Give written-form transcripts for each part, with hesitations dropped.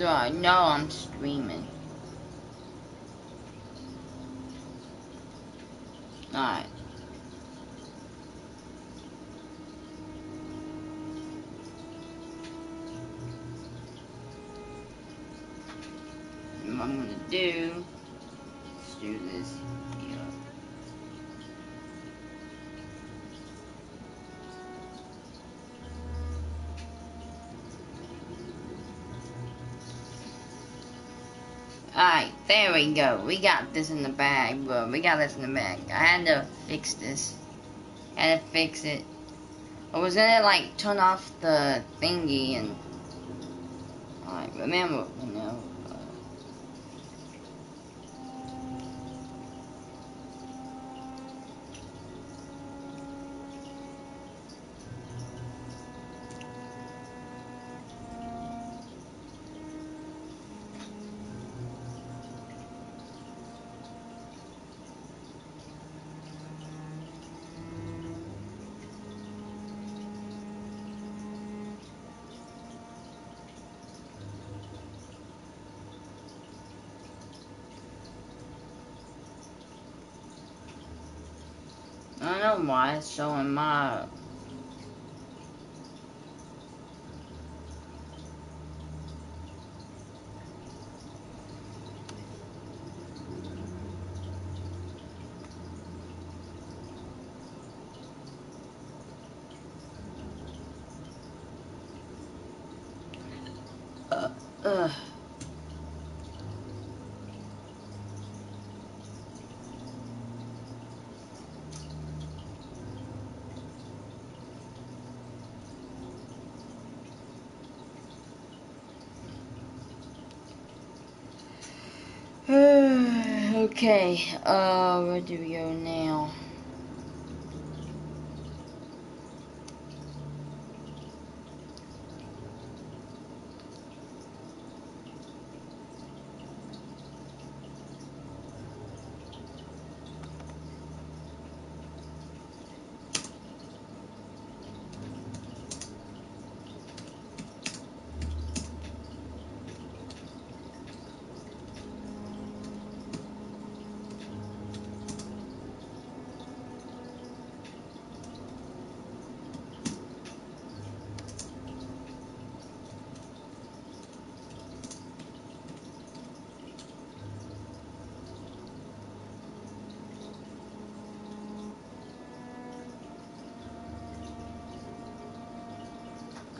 Do I know I'm streaming? Alright. What I'm gonna do, let's do this here. Alright, there we go. We got this in the bag, bro. We got this in the bag. I had to fix this. I had to fix it. I was gonna like turn off the thingy and alright, remember, you know. I don't know why it's showing my ugh. Okay, where do we go now?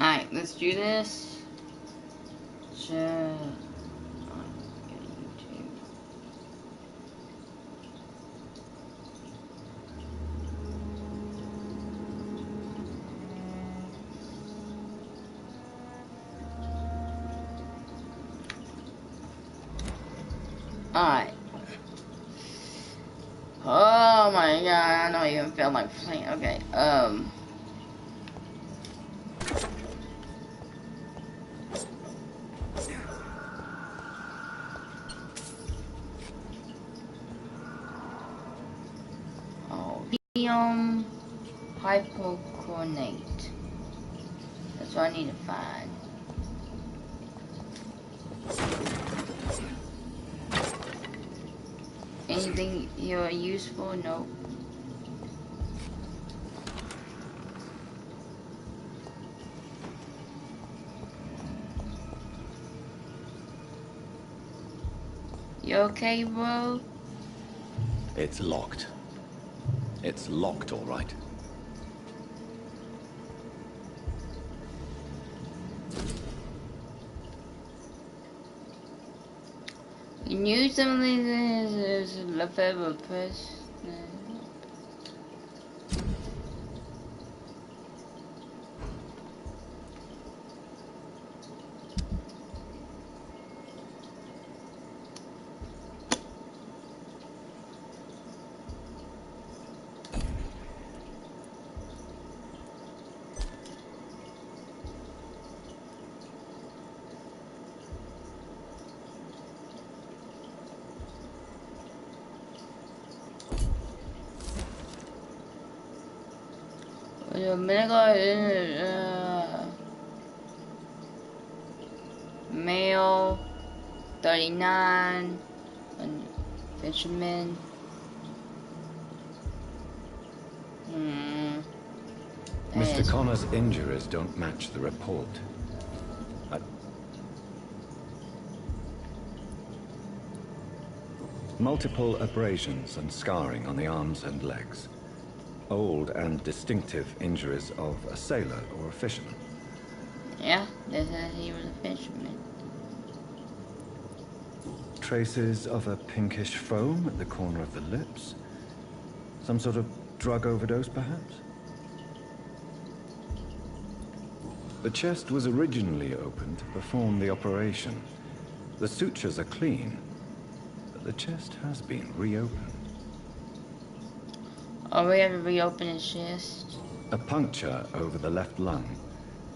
Alright, let's do this. So, alright. Oh my god, I don't even feel like playing. Okay, hypochondrite. That's what I need to find. Anything you're useful? Nope. You okay, bro? It's locked. It's locked, all right. You knew something is Lefebvre press. Mega scale, 39, and fisherman. Mr. Connor's injuries don't match the report. Multiple abrasions and scarring on the arms and legs. Old and distinctive injuries of a sailor or a fisherman. Yeah, they said he was a fisherman. Traces of a pinkish foam at the corner of the lips. Some sort of drug overdose, perhaps? The chest was originally opened to perform the operation. The sutures are clean, but the chest has been reopened. Oh, we have to reopen his chest? A puncture over the left lung,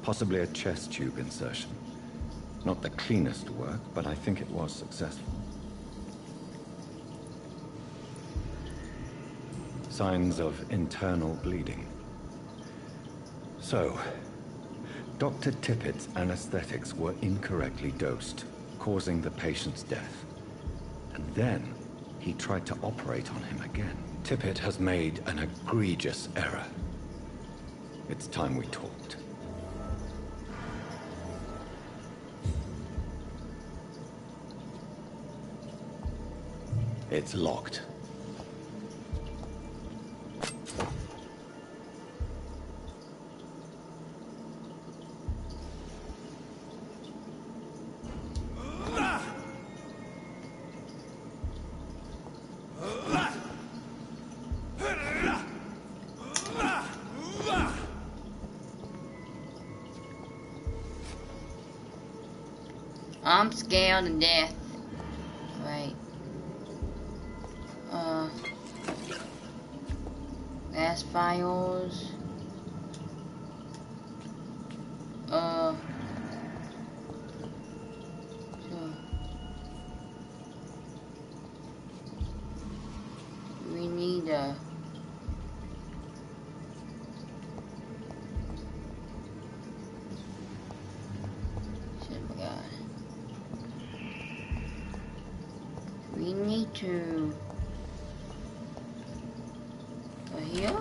possibly a chest tube insertion. Not the cleanest work, but I think it was successful. Signs of internal bleeding. So, Dr. Tippett's anesthetics were incorrectly dosed, causing the patient's death. And then, he tried to operate on him again. Tippett has made an egregious error. It's time we talked. It's locked. I'm scared to death. Wait. Last files. So we need a we need to go here.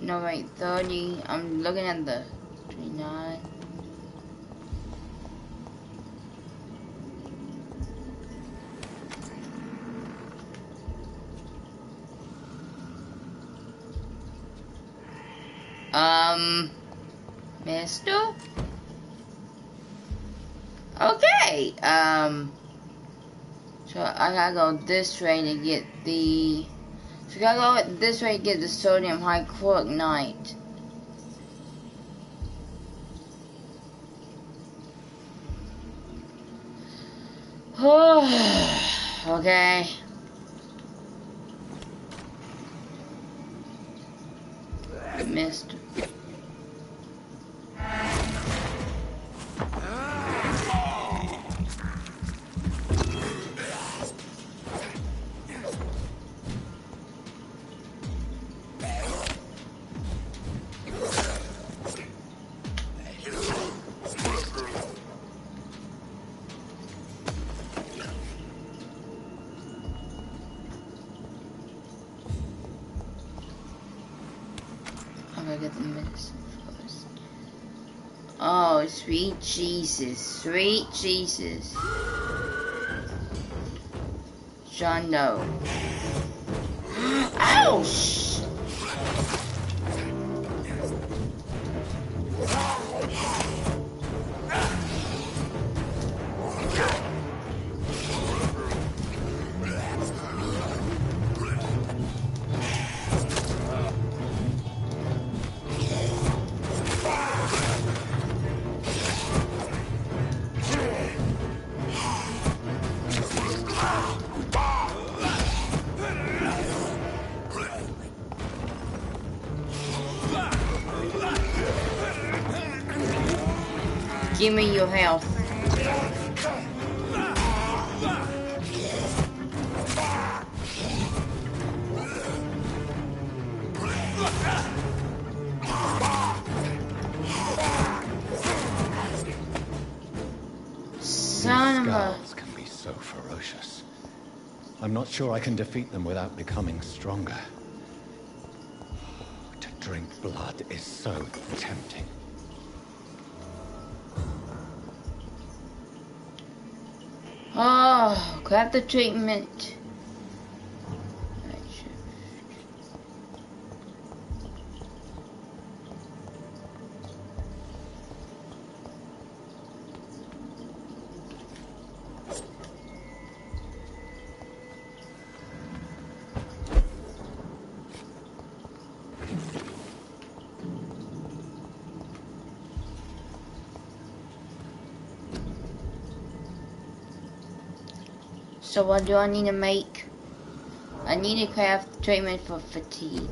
No, wait, 30. I'm looking at the 29. Mister? Okay, so I gotta go this way to get the, so I gotta go this way to get the sodium hychlorite. Okay. Missed. I'm gonna get the medicine first. Oh, sweet Jesus. Sweet Jesus. John Doe. Ouch! Give me your health. ferocious. I'm not sure I can defeat them without becoming stronger. To drink blood is so tempting. Oh, grab the treatment. So what do I need to make? I need to craft treatment for fatigue.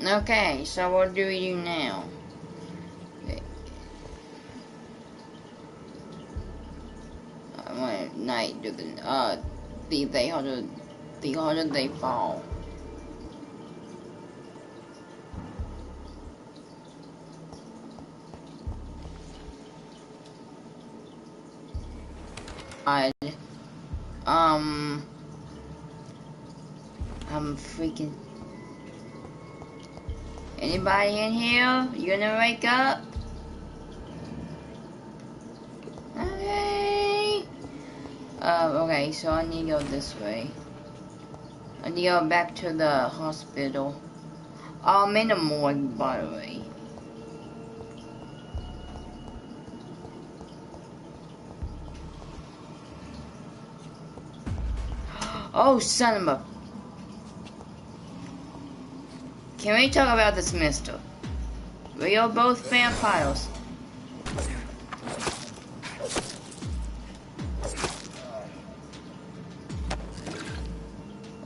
Okay, so what do we do now? I want night do the harder they fall. I'm freaking. Anybody in here? You gonna wake up? Okay. Okay, so I need to go this way. I need to go back to the hospital. Oh, I'm in the morgue, by the way. Oh, son of a... Can we talk about this, mister? We are both vampires.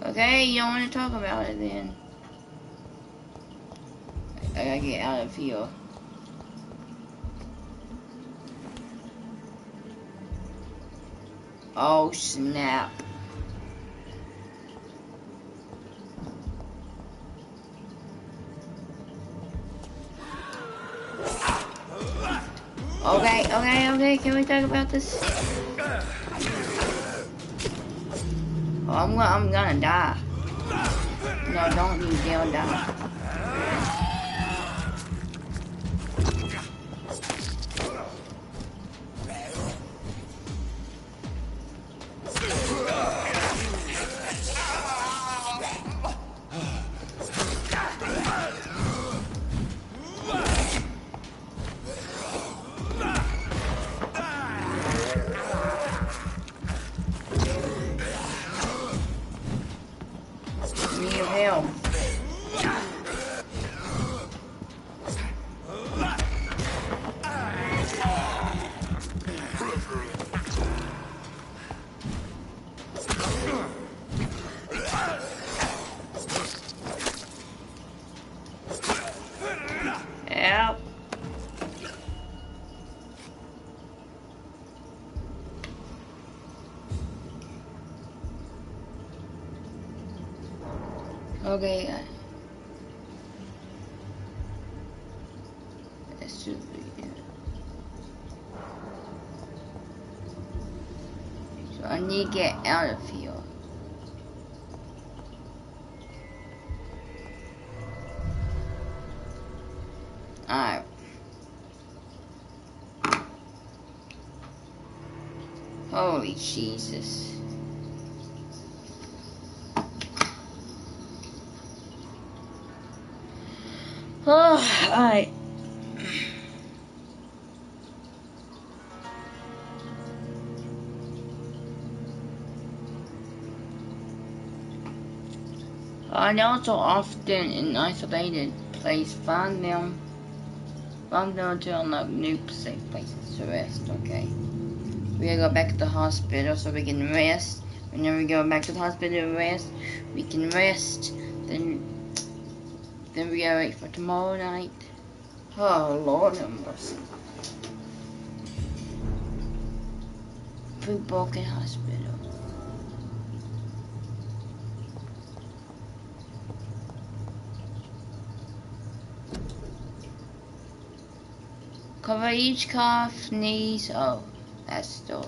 Okay, you don't want to talk about it then. I gotta get out of here. Oh, snap. Okay, can we talk about this? Oh, I'm gonna die. No, don't you dare die. Help. Okay. That should be it. So I need to get out of here. Alright. Holy Jesus. Oh, alright. I also often in isolated place find them I'm going to unlock new safe places to rest, okay? We gotta go back to the hospital so we can rest. Whenever we go back to the hospital to rest, we can rest. Then we gotta wait for tomorrow night. Oh, Lord have mercy. Broken hospital. Cover each cough, sneeze. Oh, that's the door.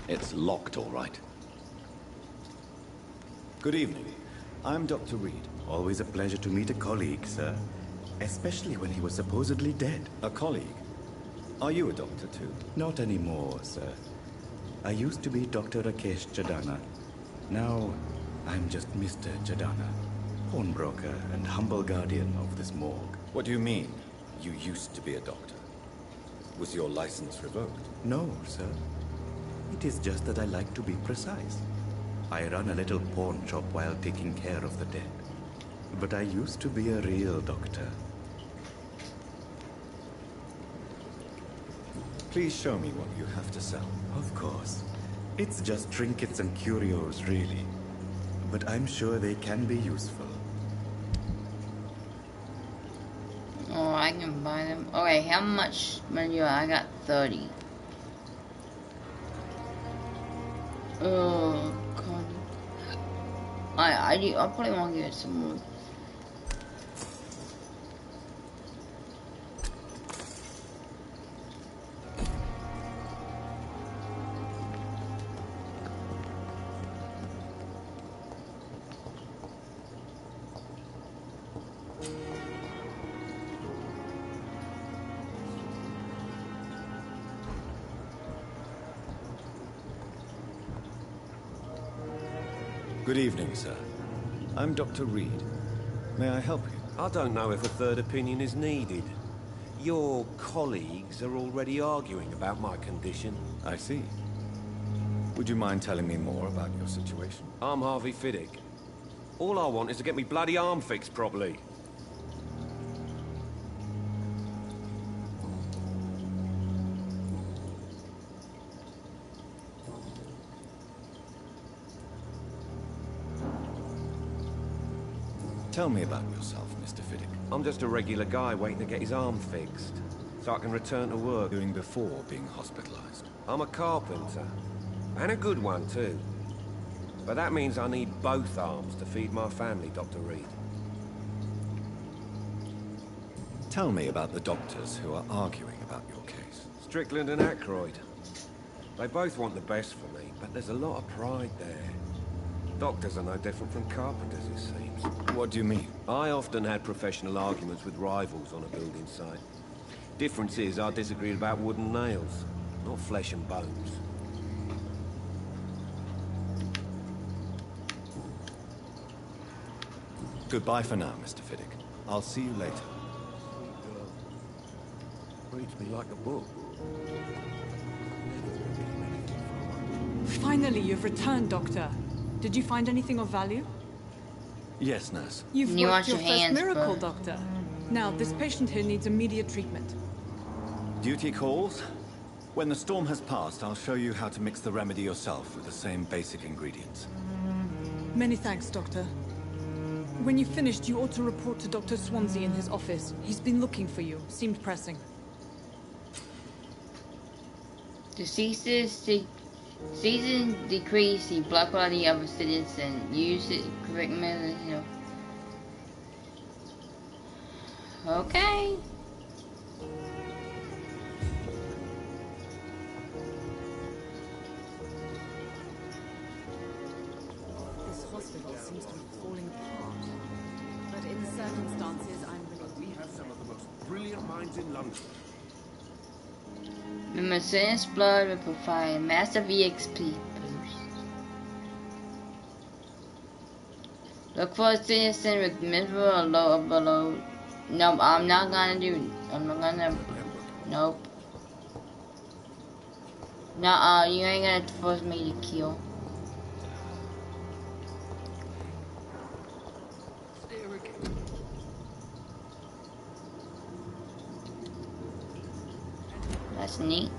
It's locked, all right. Good evening. I'm Dr. Reed. Always a pleasure to meet a colleague, sir. Especially when he was supposedly dead. A colleague? Are you a doctor too? Not anymore, sir. I used to be Dr. Rakesh Jadana. Now, I'm just Mr. Jadana, pawnbroker and humble guardian of this morgue. What do you mean, you used to be a doctor? Was your license revoked? No, sir. It is just that I like to be precise. I run a little pawn shop while taking care of the dead. But I used to be a real doctor. Please show me what you have to sell. Of course. It's just trinkets and curios, really. But I'm sure they can be useful. Oh, I can buy them. Okay, how much money do I got? 30. Oh, God. I probably want to get some more. Good evening, sir. I'm Dr. Reed. May I help you? I don't know if a third opinion is needed. Your colleagues are already arguing about my condition. I see. Would you mind telling me more about your situation? I'm Harvey Fiddick. All I want is to get me bloody arm fixed properly. Tell me about yourself, Mr. Fiddick. I'm just a regular guy waiting to get his arm fixed, so I can return to work. Doing before being hospitalized. I'm a carpenter, and a good one too. But that means I need both arms to feed my family, Dr. Reed. Tell me about the doctors who are arguing about your case. Strickland and Aykroyd. They both want the best for me, but there's a lot of pride there. Doctors are no different from carpenters, it seems. What do you mean? I often had professional arguments with rivals on a building site. Difference is I disagreed about wooden nails, not flesh and bones. Goodbye for now, Mr. Fiddick. I'll see you later. Reads me like a book. Finally, you've returned, Doctor. Did you find anything of value? Yes, nurse. You've You worked want your your first hands, miracle, bro. Doctor. Now, this patient here needs immediate treatment. Duty calls. When the storm has passed, I'll show you how to mix the remedy yourself with the same basic ingredients. Many thanks, Doctor. When you've finished, you ought to report to Dr. Swansea in his office. He's been looking for you. Seemed pressing. Season decrease the blood quality of residents and use it correct methods, you know. Okay. This hospital seems to be falling apart. But in circumstances, I'm willing to... We have some of the most brilliant minds in London. Remember, Sin's blood will provide a massive EXP boost. Look for a citizen with miserable or low overload. Nope, I'm not gonna. Nope. Nuh-uh, you ain't gonna force me to kill. That's neat.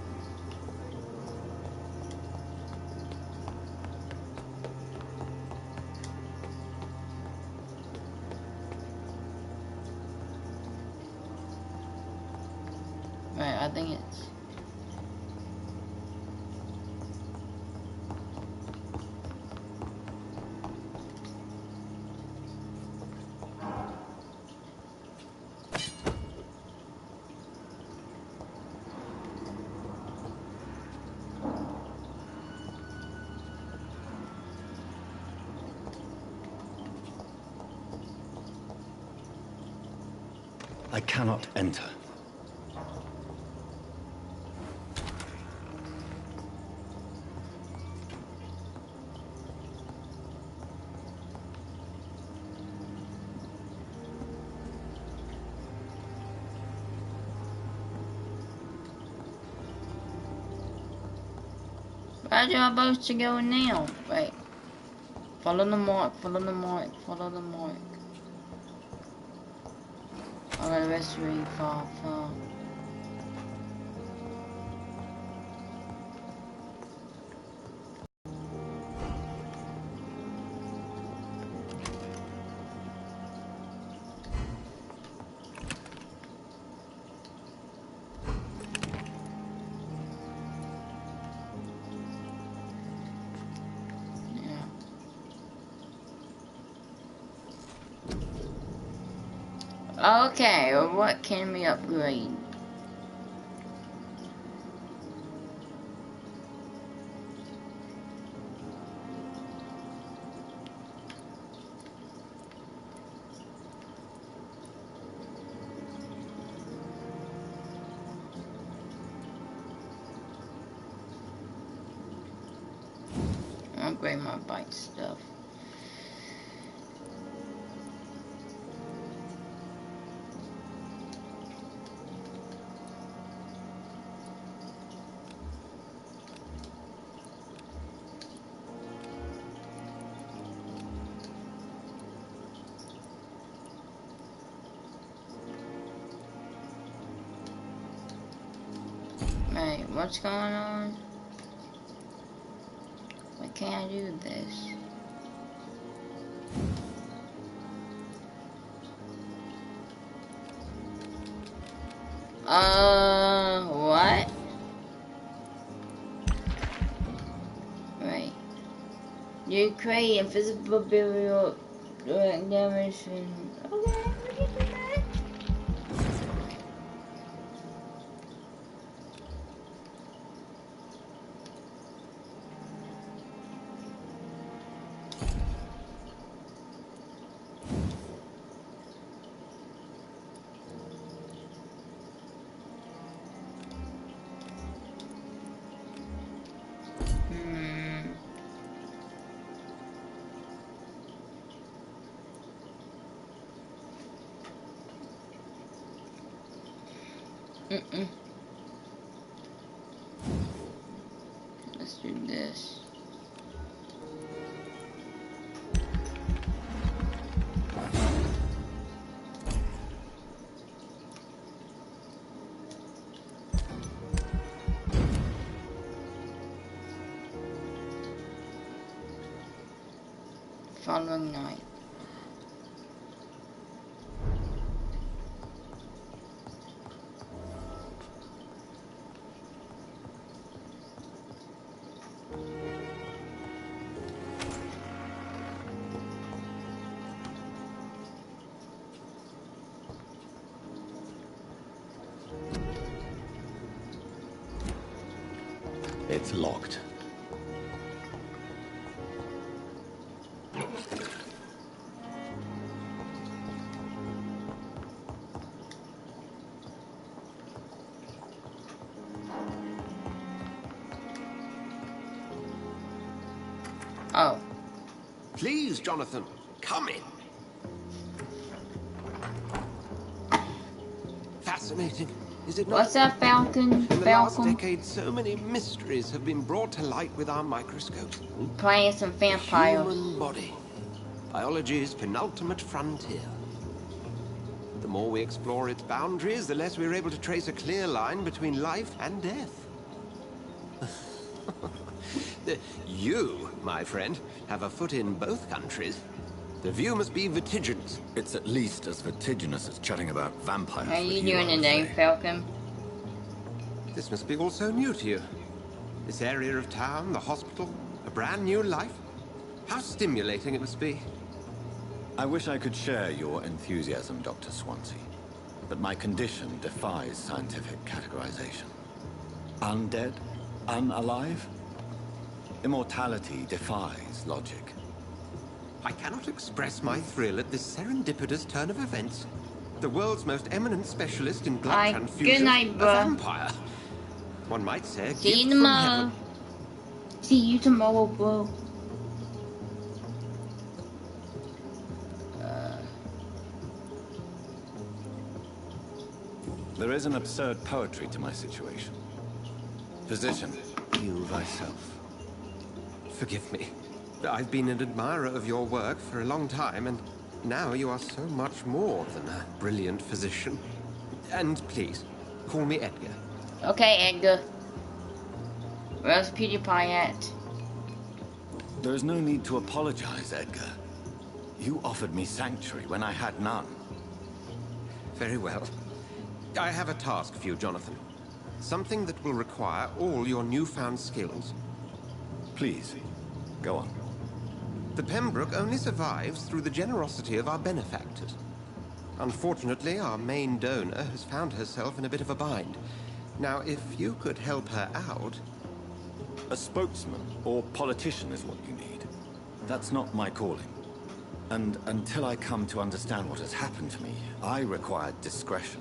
Right, I think it's... I cannot enter. Where am I supposed to go now? Wait. Follow the mark, follow the mark, follow the mark. Alright, the rest of you fall. Okay, well, what can we upgrade? Upgrade my bike stuff. Wait, what's going on? Why can't I do this? What? Right. You create invisible burial damage and... Okay, we can do that. Let's do this. Following night. It's locked. Please, Jonathan, come in. Fascinating, is it not? What's up, Falcon? In the last Falcon? decade, so many mysteries have been brought to light with our microscope. Playing some The vampires. human body. Biology's penultimate frontier. The more we explore its boundaries, the less we're able to trace a clear line between life and death. You, my friend, have a foot in both countries. The view must be vertiginous. It's at least as vertiginous as chatting about vampires. How you with doing I would today, say. Falcon? This must be all so new to you. This area of town, the hospital, a brand new life. How stimulating it must be. I wish I could share your enthusiasm, Dr. Swansea, but my condition defies scientific categorization. Undead? Unalive? Immortality defies logic. I cannot express my thrill at this serendipitous turn of events. The world's most eminent specialist in blood Alright, transfusion, good night, a bro. vampire. One might say a See you gift from tomorrow. heaven. See you tomorrow, bro. There is an absurd poetry to my situation. Physician, heal thyself. Forgive me. I've been an admirer of your work for a long time, and now you are so much more than a brilliant physician. And please, call me Edgar. Okay, Edgar. Where's PewDiePie at? There is no need to apologize, Edgar. You offered me sanctuary when I had none. Very well. I have a task for you, Jonathan. Something that will require all your newfound skills. Please, go on. The Pembroke only survives through the generosity of our benefactors. Unfortunately, our main donor has found herself in a bit of a bind. Now, if you could help her out... A spokesman or politician is what you need. That's not my calling. And until I come to understand what has happened to me, I require discretion.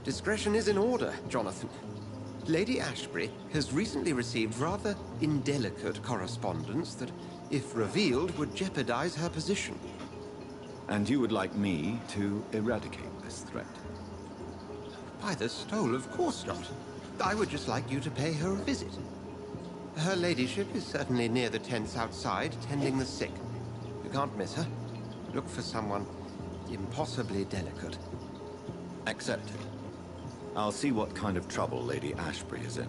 Discretion is in order, Jonathan. Lady Ashbury has recently received rather indelicate correspondence that, if revealed, would jeopardize her position. And you would like me to eradicate this threat? By the stole, of course not. I would just like you to pay her a visit. Her ladyship is certainly near the tents outside, tending the sick. You can't miss her. Look for someone impossibly delicate. Accepted. I'll see what kind of trouble Lady Ashbury is in.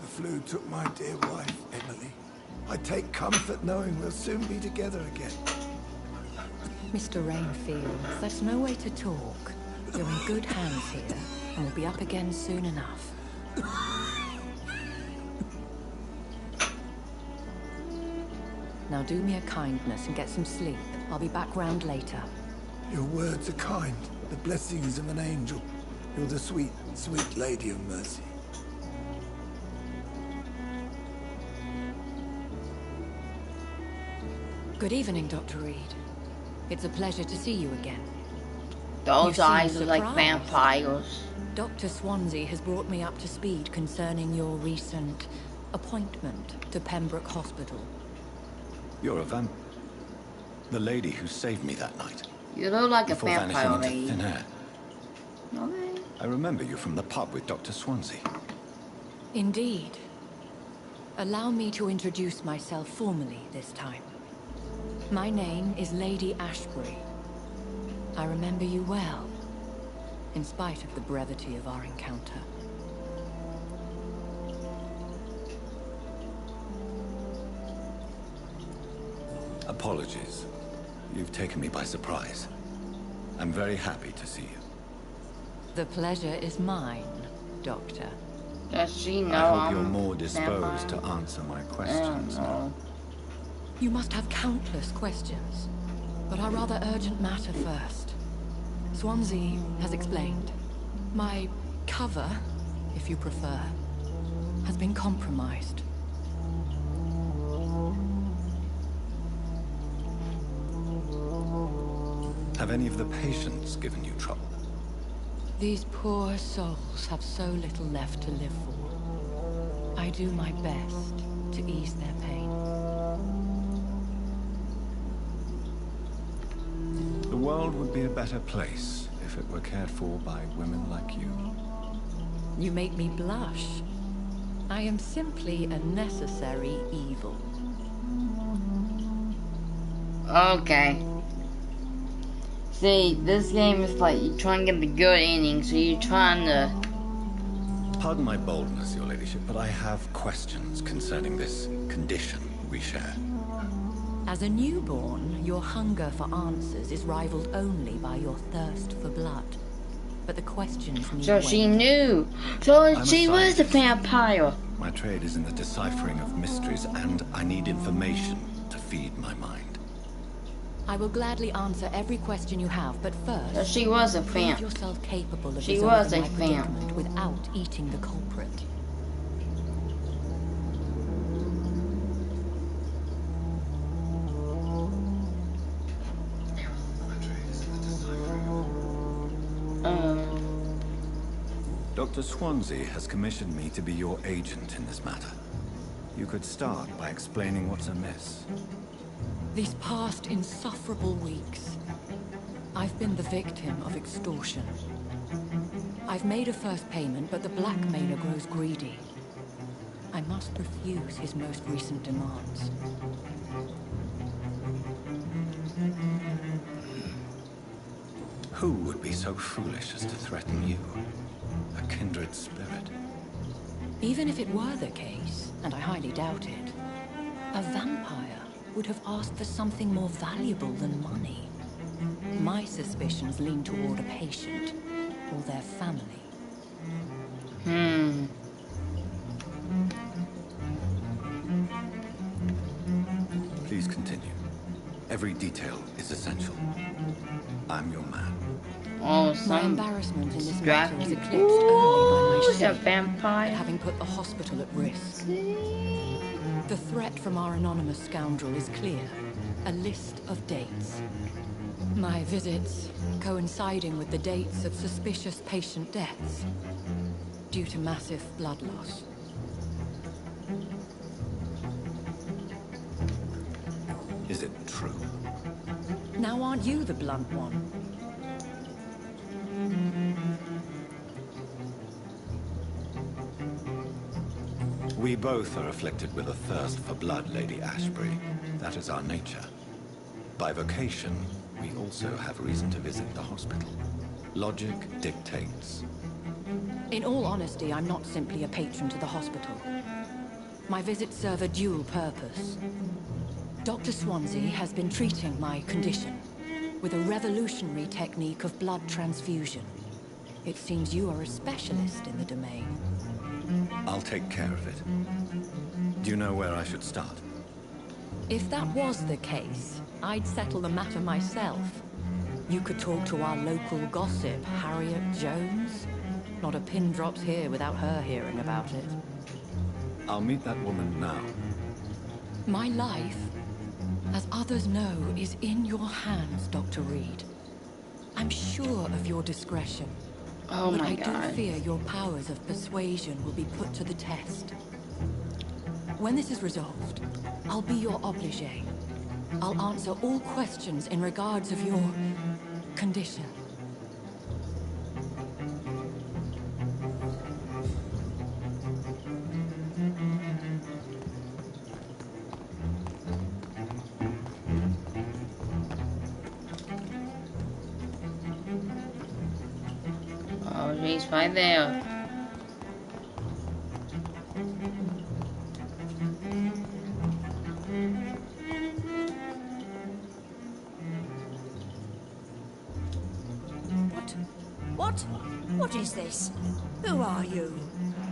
The flu took my dear wife, Emily. I take comfort knowing we'll soon be together again. Mr. Rainfield, that's no way to talk. You're in good hands here, and we'll be up again soon enough. Now do me a kindness and get some sleep. I'll be back round later. Your words are kind, the blessings of an angel. You're the sweet, sweet Lady of Mercy. Good evening, Dr. Reed. It's a pleasure to see you again. Those You eyes seem are like surprised. vampires. Dr. Swansea has brought me up to speed concerning your recent appointment to Pembroke Hospital. You're a vamp... The lady who saved me that night. You look like a Before vampire vanishing lady. into thin air. Okay. I remember you from the pub with Dr. Swansea. Indeed. Allow me to introduce myself formally this time. My name is Lady Ashbury. I remember you well, in spite of the brevity of our encounter. Apologies. You've taken me by surprise. I'm very happy to see you. The pleasure is mine. Doctor. Does she know I hope I'm you're more disposed vampire? to answer my I don't questions now. know. You must have countless questions, but our rather urgent matter first. Swansea has explained. My cover, if you prefer, has been compromised. Have any of the patients given you trouble? These poor souls have so little left to live for. I do my best to ease their pain. The world would be a better place if it were cared for by women like you. You make me blush. I am simply a necessary evil. Okay. See, this game is like you're trying to get the good ending, so you're trying to. Pardon my boldness, your ladyship, but I have questions concerning this condition we share. As a newborn, your hunger for answers is rivaled only by your thirst for blood. But the questions need So weight. she knew. So I'm she a was a scientist. vampire. My trade is in the deciphering of mysteries, and I need information to feed my mind. I will gladly answer every question you have, but first, So she was a prove vamp. yourself capable of She resolving was a my vamp. predicament without eating the culprit. Dr. Swansea has commissioned me to be your agent in this matter. You could start by explaining what's amiss. These past insufferable weeks, I've been the victim of extortion. I've made a first payment, but the blackmailer grows greedy. I must refuse his most recent demands. Who would be so foolish as to threaten you? A kindred spirit. Even if it were the case, and I highly doubt it, a vampire would have asked for something more valuable than money. My suspicions lean toward a patient or their family. Please continue. Every detail is essential. I'm your man. Oh, My some embarrassment in this matter is distracting. eclipsed only by my Ooh, shame the vampire. at having put the hospital at risk. The threat from our anonymous scoundrel is clear. A list of dates. My visits coinciding with the dates of suspicious patient deaths due to massive blood loss. Is it true? Now aren't you the blunt one? We both are afflicted with a thirst for blood, Lady Ashbury. That is our nature. By vocation, we also have reason to visit the hospital. Logic dictates. In all honesty, I'm not simply a patron to the hospital. My visits serve a dual purpose. Dr. Swansea has been treating my condition with a revolutionary technique of blood transfusion. It seems you are a specialist in the domain. I'll take care of it. Do you know where I should start? If that was the case, I'd settle the matter myself. You could talk to our local gossip, Harriet Jones. Not a pin drops here without her hearing about it. I'll meet that woman now. My life, as others know, is in your hands, Dr. Reed. I'm sure of your discretion. Oh but my I God. do fear your powers of persuasion will be put to the test. When this is resolved, I'll be your obligé. I'll answer all questions in regards of your condition. Oh, she's right there. What? What is this? Who are you?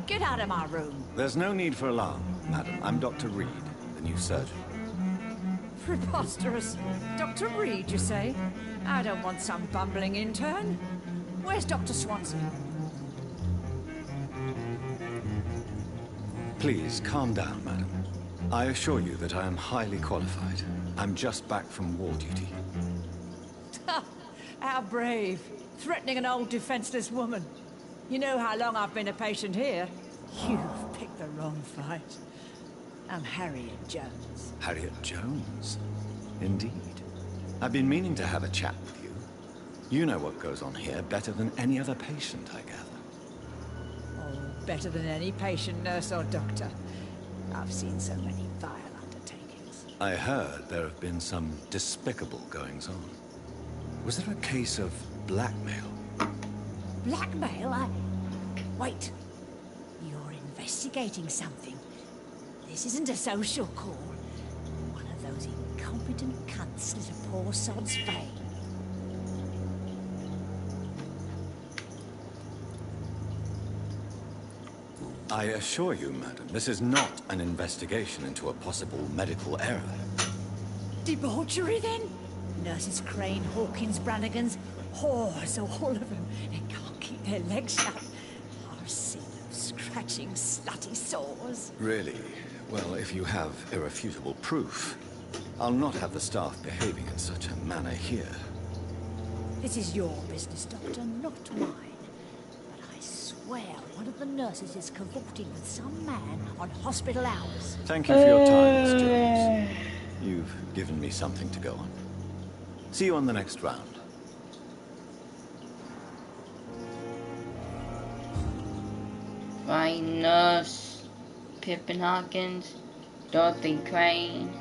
Get out of my room. There's no need for alarm, madam. I'm Dr. Reed, the new surgeon. Preposterous. Dr. Reed, you say? I don't want some bumbling intern. Where's Dr. Swansea? Please, calm down, madam. I assure you that I am highly qualified. I'm just back from war duty. How brave. Threatening an old defenseless woman. You know how long I've been a patient here? You've picked the wrong fight. I'm Harriet Jones. Harriet Jones? Indeed. I've been meaning to have a chat with you. You know what goes on here better than any other patient, I gather. Oh, better than any patient, nurse or doctor. I've seen so many vile undertakings. I heard there have been some despicable goings-on. Was there a case of blackmail? Blackmail? Wait. You're investigating something. This isn't a social call. One of those incompetent cunts lit a poor sod's fame. I assure you, madam, this is not an investigation into a possible medical error. Debauchery, then? Nurses Crane, Hawkins, Brannigans, whores, all of them. They can't keep their legs shut. I've seen them scratching slutty sores. Really? Well, if you have irrefutable proof, I'll not have the staff behaving in such a manner here. This is your business, Doctor, not mine. But I swear one of the nurses is cavorting with some man on hospital hours. Thank you for your time, Miss Jones. You've given me something to go on. See you on the next round. Ryan Nurse, Pippin Hawkins, Dorothy Crane.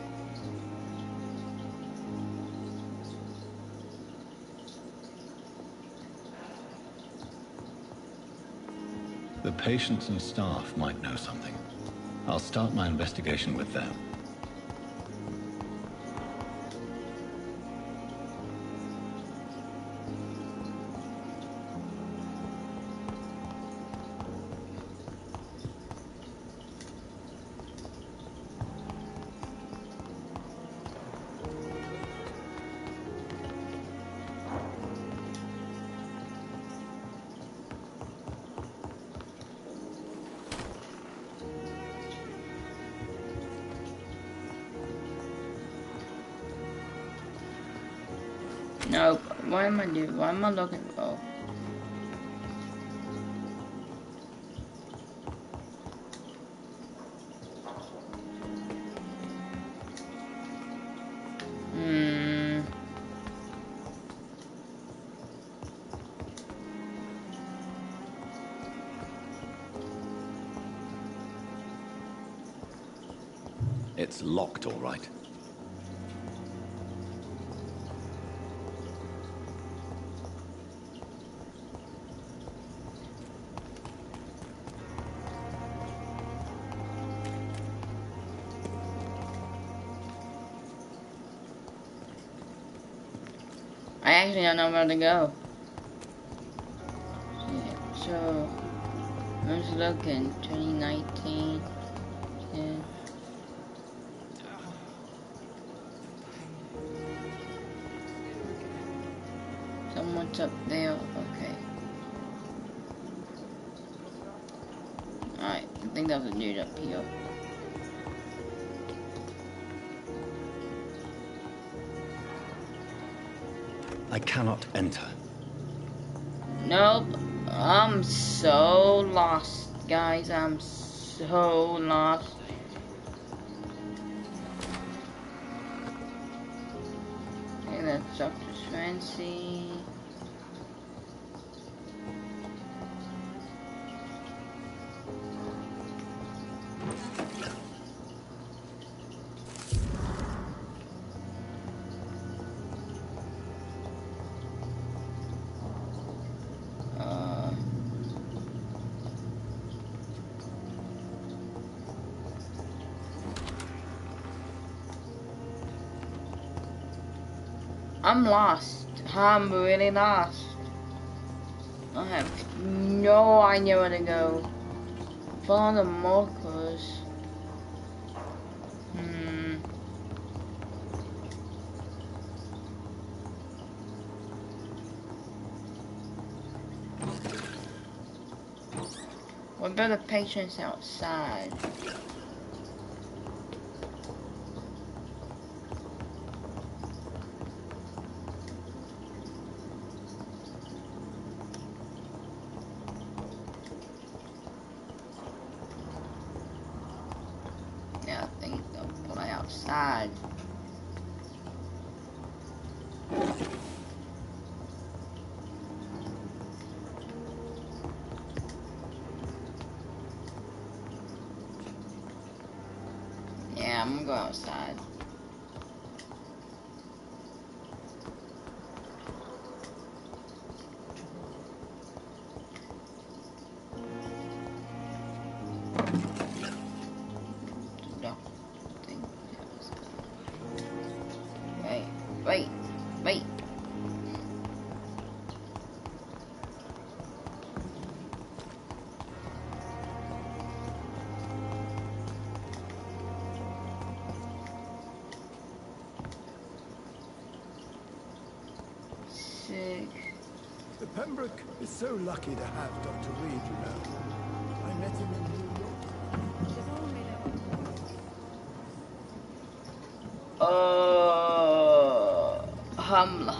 The patients and staff might know something. I'll start my investigation with them. Nope. What am I doing? What am I looking for? It's locked, all right. I actually don't know where to go. Yeah, so, I was looking, 2019. Yeah. Someone's up there, okay. Alright, I think there's a dude up here. I cannot enter. Nope, I'm so lost, guys. I'm so lost. Okay, that's Dr. Swansea. I'm lost. I'm really lost. I have no idea where to go. Follow the markers. What about the patients outside? Yeah, I think they'll play outside. Yeah, I'm gonna go outside. Wait. Sick. The Pembroke is so lucky to have Dr. Reed, you know. I met him in New York. Hamla.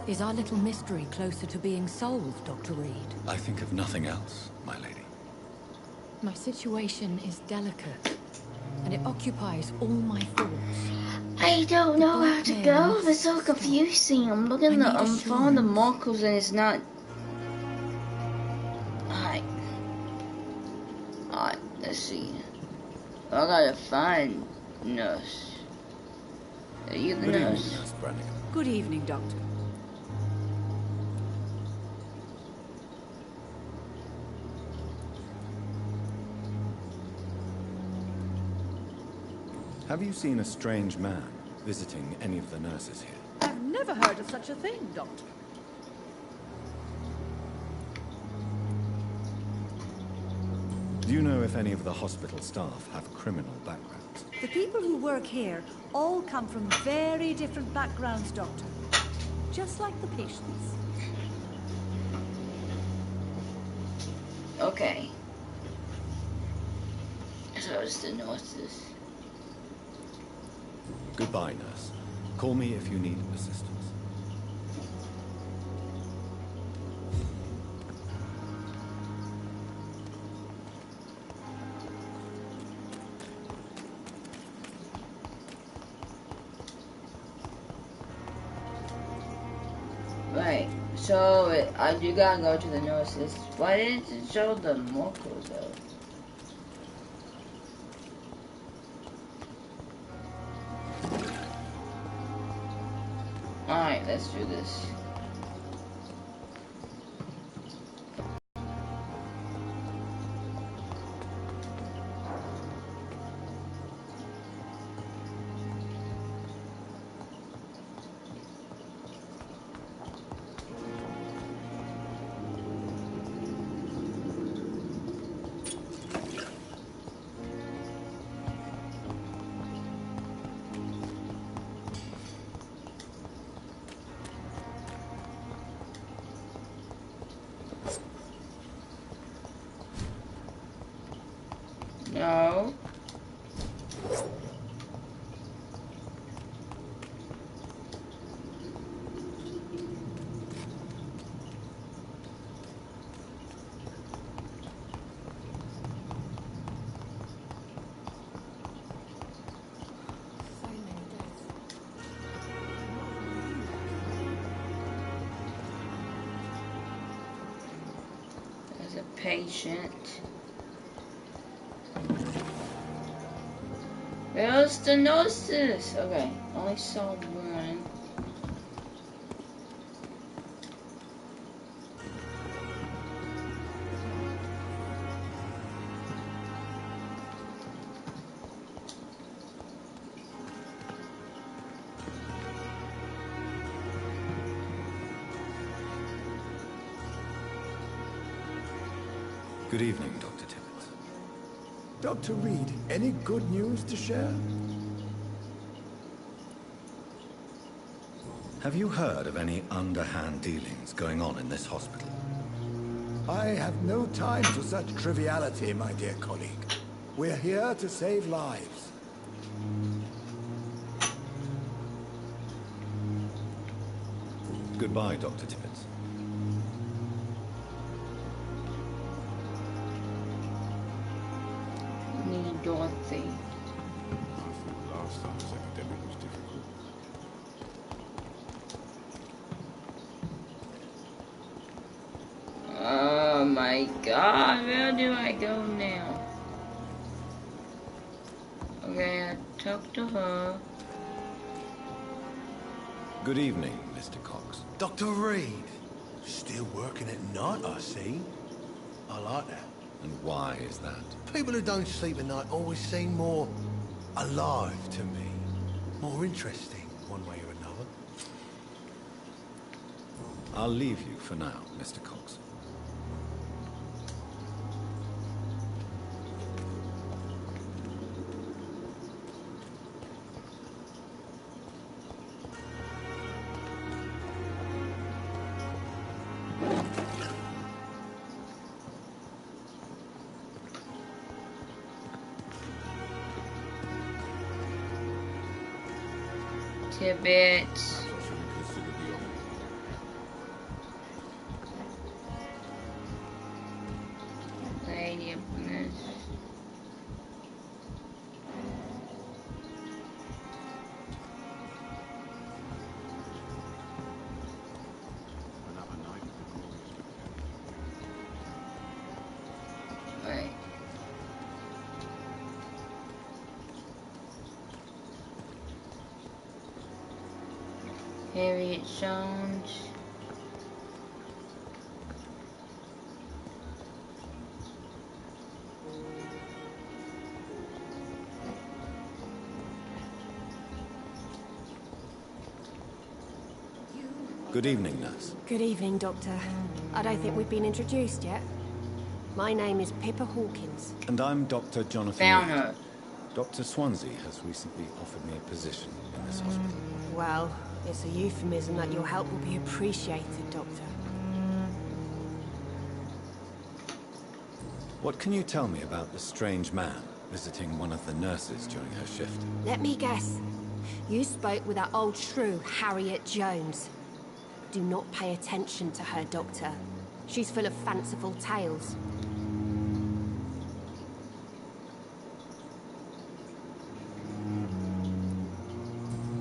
Is our little mystery closer to being solved, Dr. Reed? I think of nothing else, my lady. My situation is delicate, and it occupies all my thoughts. I don't know how to go. It's so confusing. I'm looking at I'm following the markers and it's not. Alright, let's see. I gotta find nurse. Are you the nurse? Nurse Brannigan. Good evening, Doctor. Have you seen a strange man visiting any of the nurses here? I've never heard of such a thing, Doctor. Do you know if any of the hospital staff have criminal backgrounds? The people who work here all come from very different backgrounds, Doctor. Just like the patients. Okay. So it's the nurses. Goodbye, nurse. Call me if you need assistance. Right. So I do gotta go to the nurses. Why didn't it show the markers though? Alright, let's do this. No. There's a patient. Where's the nurses? Okay, only saw one. Good evening, Dr. Tippett. Dr. Reed, any good news to share? Have you heard of any underhand dealings going on in this hospital? I have no time for such triviality, my dear colleague. We're here to save lives. Goodbye, Dr. Tippett. Need Dorothy. I thought last time's epidemic was difficult. Oh my god, where do I go now? Okay, I talked to her. Good evening, Mr. Cox. Dr. Reed. Still working at night, I see. I like that. And why is that? People who don't sleep at night always seem more alive to me. More interesting, one way or another. I'll leave you for now, Mr. Cox. Tippett. I shouldn't consider the offer. Lady of Bliss. Another night with the glorious Vampyr. Right. Harriet Jones. Good evening, nurse. Good evening, Doctor. I don't think we've been introduced yet. My name is Pippa Hawkins. And I'm Dr. Jonathan Found Reed. her. Dr. Swansea has recently offered me a position in this hospital. Well, it's a euphemism that your help will be appreciated, Doctor. What can you tell me about the strange man visiting one of the nurses during her shift? Let me guess. You spoke with that old shrew, Harriet Jones. Do not pay attention to her, Doctor. She's full of fanciful tales.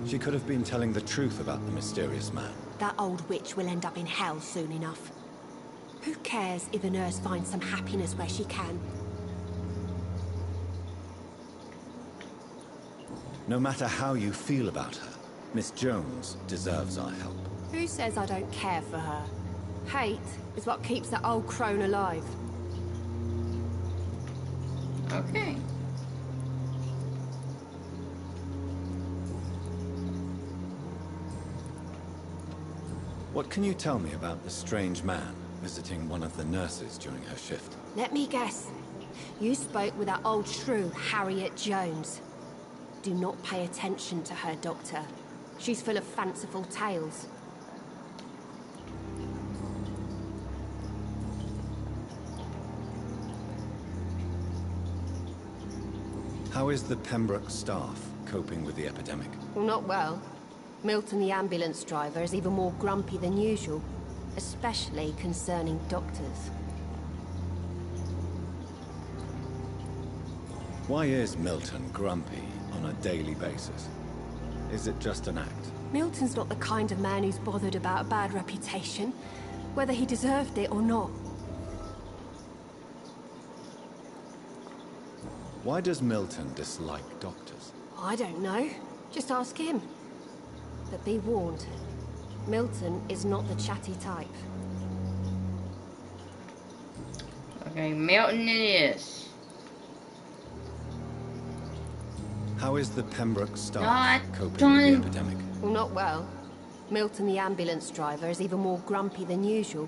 She could have been telling the truth about the mysterious man. That old witch will end up in hell soon enough. Who cares if a nurse finds some happiness where she can? No matter how you feel about her, Miss Jones deserves our help. Who says I don't care for her? Hate is what keeps that old crone alive. Okay. What can you tell me about the strange man visiting one of the nurses during her shift? Let me guess. You spoke with that old shrew, Harriet Jones. Do not pay attention to her, Doctor. She's full of fanciful tales. How is the Pembroke staff coping with the epidemic? Well, not well. Milton, the ambulance driver, is even more grumpy than usual, especially concerning doctors. Why is Milton grumpy on a daily basis? Is it just an act? Milton's not the kind of man who's bothered about a bad reputation, whether he deserved it or not. Why does Milton dislike doctors? I don't know. Just ask him. But be warned, Milton is not the chatty type. Okay, Milton it is. How is the Pembroke staff Not coping with done. the epidemic? Well, not well. Milton, the ambulance driver, is even more grumpy than usual,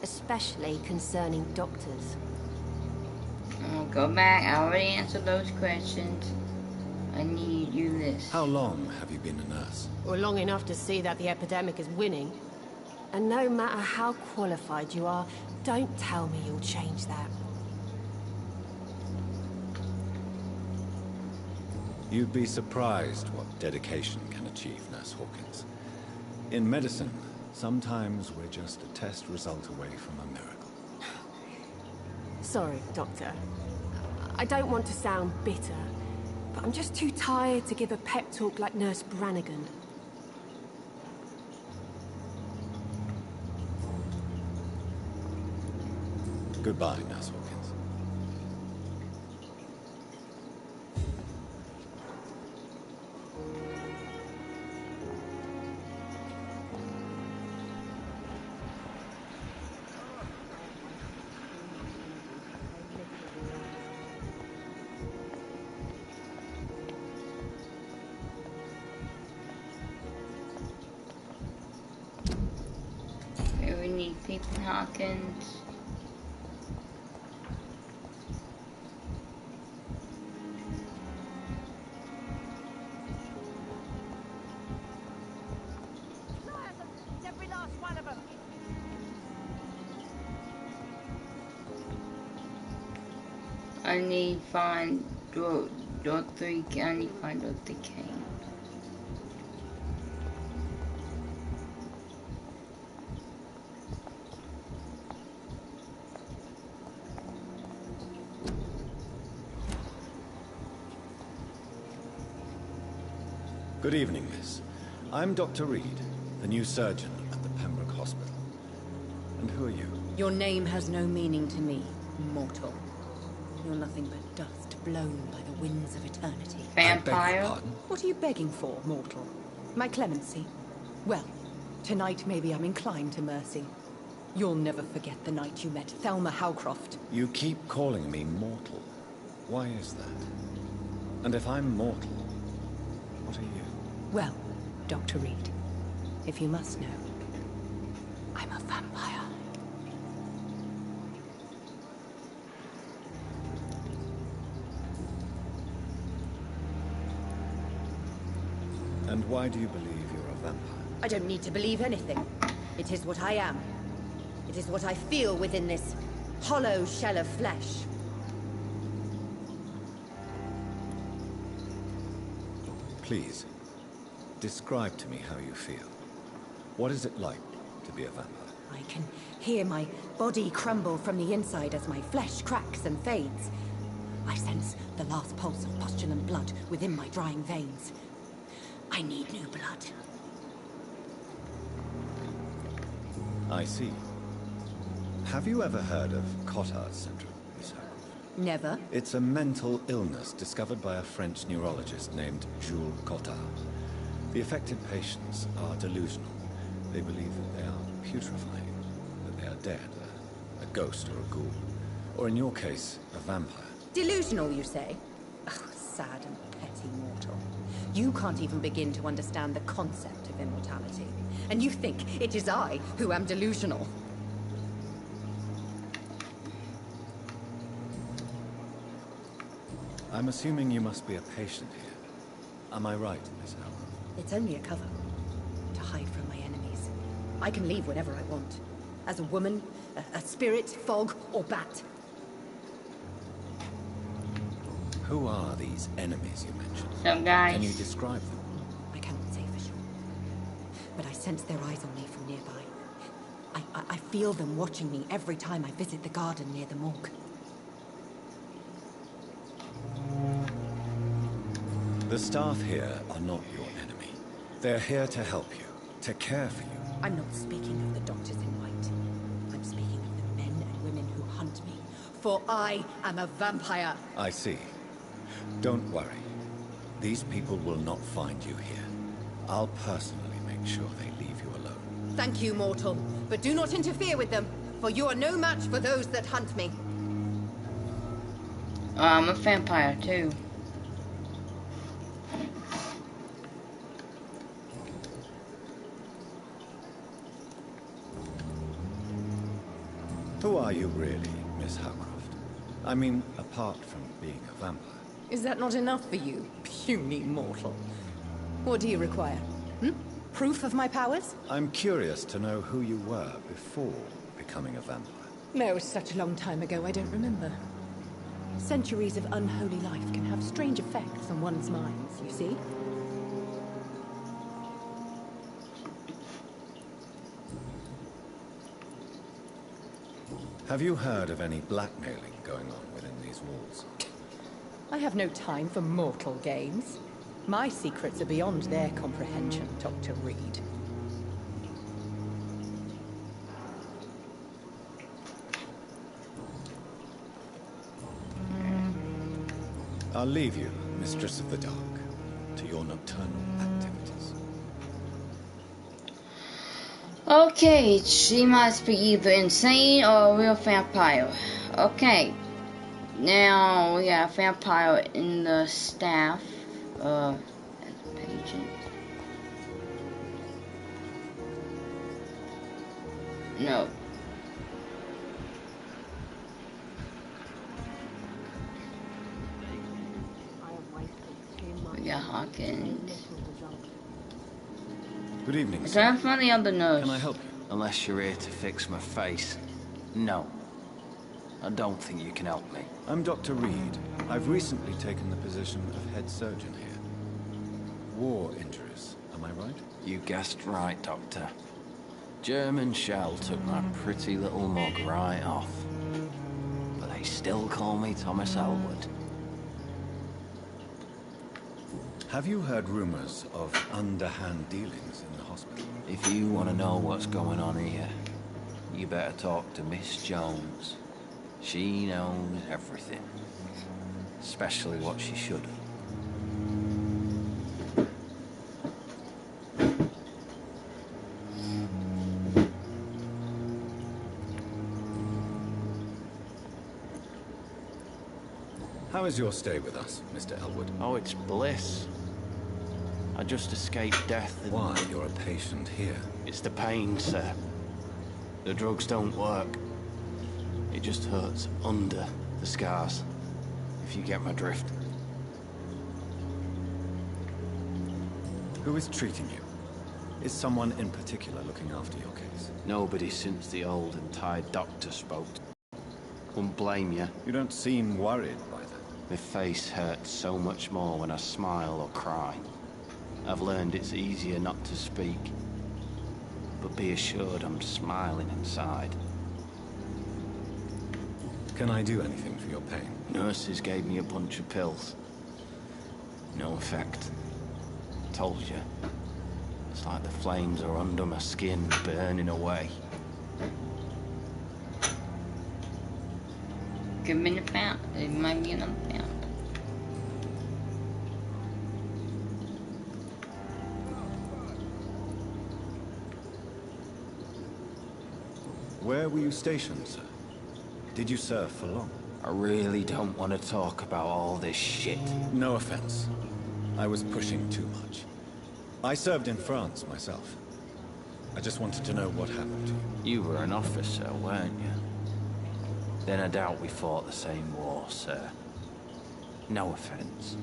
especially concerning doctors. I'll go back. I already answered those questions. I need you this. How long have you been a nurse? Well, long enough to see that the epidemic is winning. And no matter how qualified you are, don't tell me you'll change that. You'd be surprised what dedication can achieve, Nurse Hawkins. In medicine, sometimes we're just a test result away from a miracle. Sorry, Doctor. I don't want to sound bitter, but I'm just too tired to give a pep talk like Nurse Brannigan. Goodbye, Nurse Hawkins. We need people, Hawkins. Every last one of them. I need find door 3. I need find door 3 Kane. Good evening, miss. I'm Dr. Reed, the new surgeon at the Pembroke Hospital. And who are you? Your name has no meaning to me, mortal. You're nothing but dust blown by the winds of eternity. I beg your Vampyr? pardon? What are you begging for, mortal? My clemency? Well, tonight maybe I'm inclined to mercy. You'll never forget the night you met Thelma Howcroft. You keep calling me mortal. Why is that? And if I'm mortal, what are you? Well, Dr. Reed, if you must know, I'm a vampire. And why do you believe you're a vampire? I don't need to believe anything. It is what I am. It is what I feel within this hollow shell of flesh. Please, describe to me how you feel. What is it like to be a vampire? I can hear my body crumble from the inside as my flesh cracks and fades. I sense the last pulse of postulant blood within my drying veins. I need new blood. I see. Have you ever heard of Cotard syndrome, Miss Howcroft? Never. It's a mental illness discovered by a French neurologist named Jules Cotard. The affected patients are delusional. They believe that they are putrefying, that they are dead, a ghost or a ghoul. Or in your case, a vampire. Delusional, you say? Oh, sad and petty mortal. You can't even begin to understand the concept of immortality. And you think it is I who am delusional. I'm assuming you must be a patient here. Am I right, Miss Howcroft? It's only a cover. To hide from my enemies. I can leave whenever I want. As a woman, a spirit, fog, or bat. Who are these enemies you mentioned? Some guys. Can you describe them? I cannot say for sure. But I sense their eyes on me from nearby. I feel them watching me every time I visit the garden near the morgue. The staff here are not your enemy. They're here to help you, to care for you. I'm not speaking of the doctors in white. I'm speaking of the men and women who hunt me. For I am a vampire. I see. Don't worry. These people will not find you here. I'll personally make sure they leave you alone. Thank you, mortal. But do not interfere with them, for you are no match for those that hunt me. I'm a vampire too. Who are you really, Miss Howcroft? I mean, apart from being a vampire. Is that not enough for you, puny mortal? What do you require? Proof of my powers? I'm curious to know who you were before becoming a vampire. No, such a long time ago, I don't remember. Centuries of unholy life can have strange effects on one's minds, you see? Have you heard of any blackmailing going on within these walls? I have no time for mortal games. My secrets are beyond their comprehension, Dr. Reed. I'll leave you, Mistress of the Dark, to your nocturnal activities. Okay, she must be either insane or a real vampire. Okay, now we got a vampire in the staff. As a patient. No. We got Hawkins. Good evening, Is sir. that from the other nurse? Can I help you? Unless you're here to fix my face. No. I don't think you can help me. I'm Dr. Reed. I've recently taken the position of head surgeon here. War injuries, am I right? You guessed right, Doctor. German shell took my pretty little mug right off. But they still call me Thomas Elwood. Have you heard rumors of underhand dealings in the hospital? If you want to know what's going on here, you better talk to Miss Jones. She knows everything. Especially what she should. How is your stay with us, Mr. Elwood? Oh, it's bliss. I just escaped death and... Why, you're a patient here. It's the pain, sir. The drugs don't work. It just hurts under the scars, if you get my drift. Who is treating you? Is someone in particular looking after your case? Nobody since the old and tired doctor spoke. Wouldn't blame you. You don't seem worried by that. My face hurts so much more when I smile or cry. I've learned it's easier not to speak. But be assured I'm smiling inside. Can I do anything for your pain? Nurses gave me a bunch of pills. No effect. Told you. It's like the flames are under my skin, burning away. Could have been a pound. It might be another pound. Where were you stationed, sir? Did you serve for long? I really don't want to talk about all this shit. No offense. I was pushing too much. I served in France myself. I just wanted to know what happened to you. You were an officer, weren't you? Then I doubt we fought the same war, sir. No offense.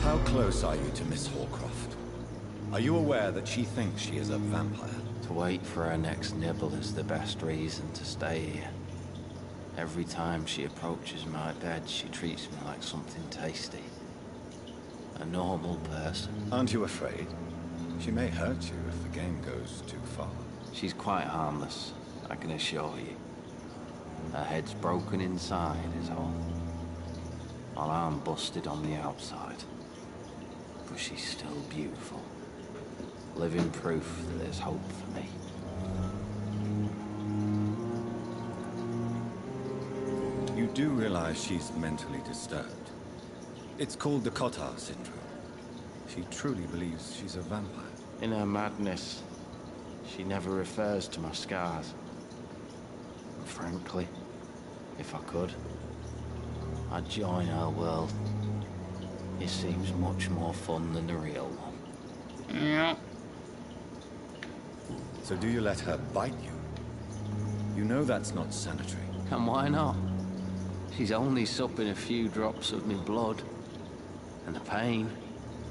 How close are you to Miss Horcroft? Are you aware that she thinks she is a vampire? To wait for her next nibble is the best reason to stay here. Every time she approaches my bed, she treats me like something tasty. A normal person. Aren't you afraid? She may hurt you if the game goes too far. She's quite harmless, I can assure you. Her head's broken inside is all. While I'm busted on the outside. But she's still beautiful. Living proof that there's hope for me. You do realize she's mentally disturbed. It's called the Cotard syndrome. She truly believes she's a vampire. In her madness, she never refers to my scars. And frankly, if I could, I'd join her world. It seems much more fun than the real one. Yeah. So do you let her bite you? You know that's not sanitary. And why not? She's only supping a few drops of me blood. And the pain,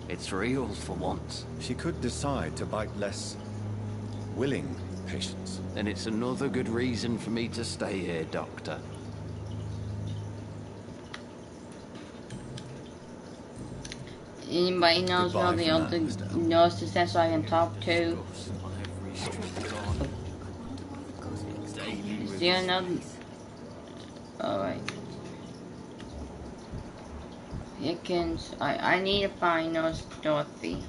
it's real for once. She could decide to bite less willing patients. Then it's another good reason for me to stay here, Doctor. Anybody knows where the other nurses that so I can talk to? Is there another? Alright. Hickens. I need to find Nurse Dorothy.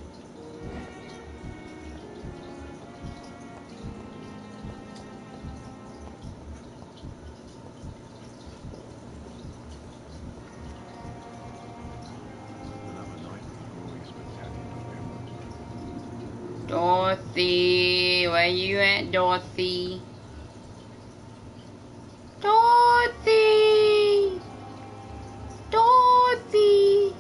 Dorothy, where you at, Dorothy? Dorothy! Dorothy!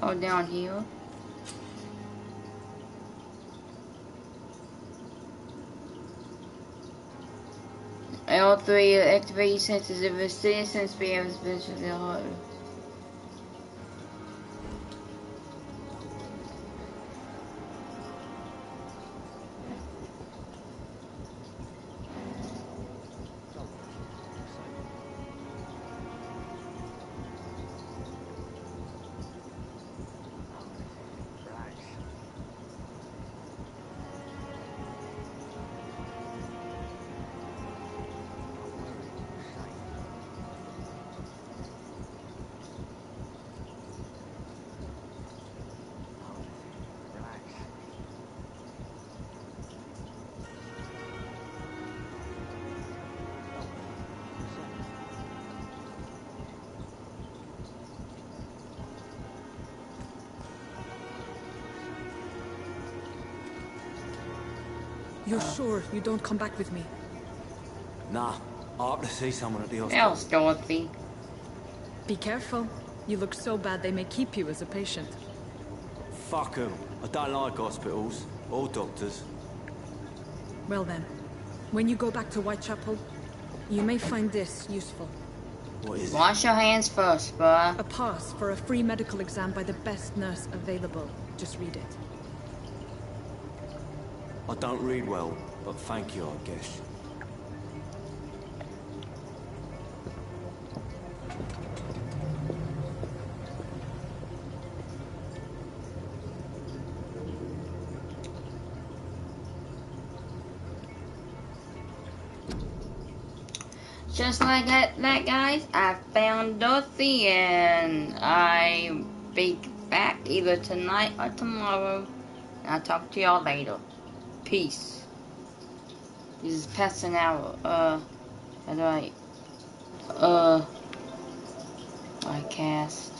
Oh, down here. L3 activate senses if a citizen's behavior is visually hard. You're sure you don't come back with me? Nah, I have to see someone at the hospital. Else, Dorothy. Be careful. You look so bad they may keep you as a patient. Fuck 'em. I don't like hospitals or doctors. Well then, when you go back to Whitechapel, you may find this useful. What is it? Wash your hands first, bruh. A pass for a free medical exam by the best nurse available. Just read it. I don't read well, but thank you, I guess. Just like that, guys, I found Dorothy, and I'll be back either tonight or tomorrow. I'll talk to y'all later. Peace. This is past an hour. How do I cast?